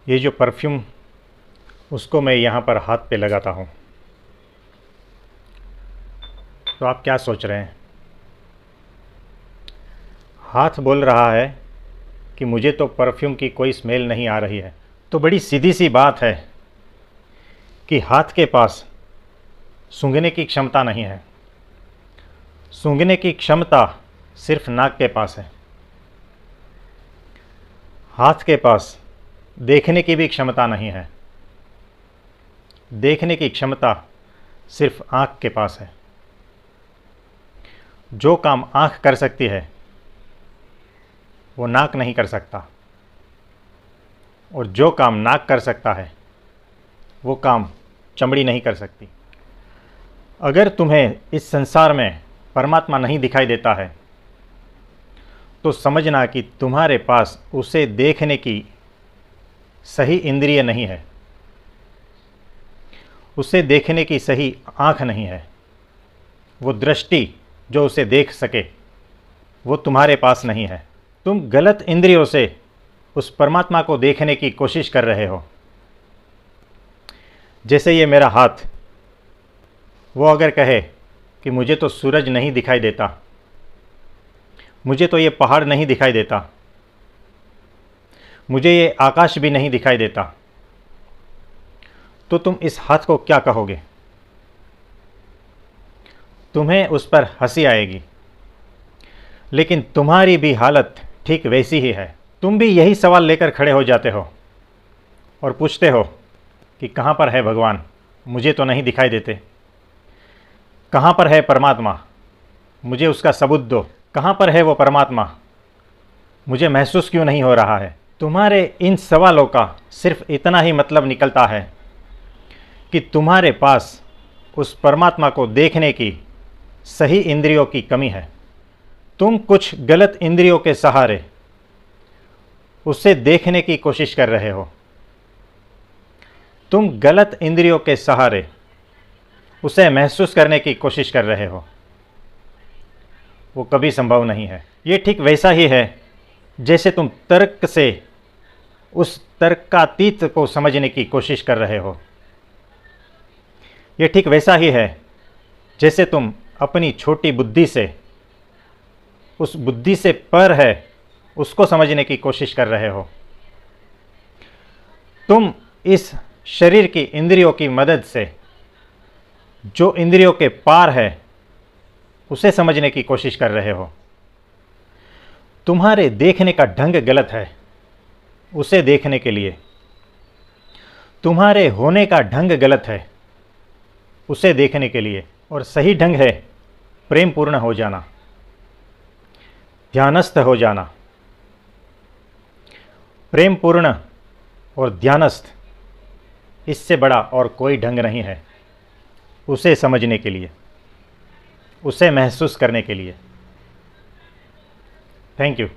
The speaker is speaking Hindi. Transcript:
ये जो परफ्यूम उसको मैं यहाँ पर हाथ पे लगाता हूँ तो आप क्या सोच रहे हैं? हाथ बोल रहा है कि मुझे तो परफ्यूम की कोई स्मेल नहीं आ रही है। तो बड़ी सीधी सी बात है कि हाथ के पास सूंघने की क्षमता नहीं है। सूंघने की क्षमता सिर्फ नाक के पास है। हाथ के पास देखने की भी क्षमता नहीं है। देखने की क्षमता सिर्फ आँख के पास है। जो काम आँख कर सकती है वो नाक नहीं कर सकता, और जो काम नाक कर सकता है वो काम चमड़ी नहीं कर सकती। अगर तुम्हें इस संसार में परमात्मा नहीं दिखाई देता है तो समझना कि तुम्हारे पास उसे देखने की सही इंद्रिय नहीं है, उसे देखने की सही आँख नहीं है। वो दृष्टि जो उसे देख सके वो तुम्हारे पास नहीं है। तुम गलत इंद्रियों से उस परमात्मा को देखने की कोशिश कर रहे हो। जैसे ये मेरा हाथ, वो अगर कहे कि मुझे तो सूरज नहीं दिखाई देता, मुझे तो ये पहाड़ नहीं दिखाई देता, मुझे ये आकाश भी नहीं दिखाई देता, तो तुम इस हाथ को क्या कहोगे? तुम्हें उस पर हंसी आएगी, लेकिन तुम्हारी भी हालत ठीक वैसी ही है। तुम भी यही सवाल लेकर खड़े हो जाते हो और पूछते हो कि कहाँ पर है भगवान, मुझे तो नहीं दिखाई देते। कहाँ पर है परमात्मा, मुझे उसका सबूत दो। कहाँ पर है वो परमात्मा, मुझे महसूस क्यों नहीं हो रहा है? तुम्हारे इन सवालों का सिर्फ इतना ही मतलब निकलता है कि तुम्हारे पास उस परमात्मा को देखने की सही इंद्रियों की कमी है। तुम कुछ गलत इंद्रियों के सहारे उसे देखने की कोशिश कर रहे हो। तुम गलत इंद्रियों के सहारे उसे महसूस करने की कोशिश कर रहे हो। वो कभी संभव नहीं है। ये ठीक वैसा ही है जैसे तुम तर्क से उस तर्कातीत को समझने की कोशिश कर रहे हो। ये ठीक वैसा ही है जैसे तुम अपनी छोटी बुद्धि से उस बुद्धि से पर है उसको समझने की कोशिश कर रहे हो। तुम इस शरीर की इंद्रियों की मदद से जो इंद्रियों के पार है उसे समझने की कोशिश कर रहे हो। तुम्हारे देखने का ढंग गलत है उसे देखने के लिए। तुम्हारे होने का ढंग गलत है उसे देखने के लिए। और सही ढंग है प्रेम पूर्ण हो जाना, ध्यानस्थ हो जाना। प्रेम पूर्ण और ध्यानस्थ, इससे बड़ा और कोई ढंग नहीं है उसे समझने के लिए, उसे महसूस करने के लिए। Thank you.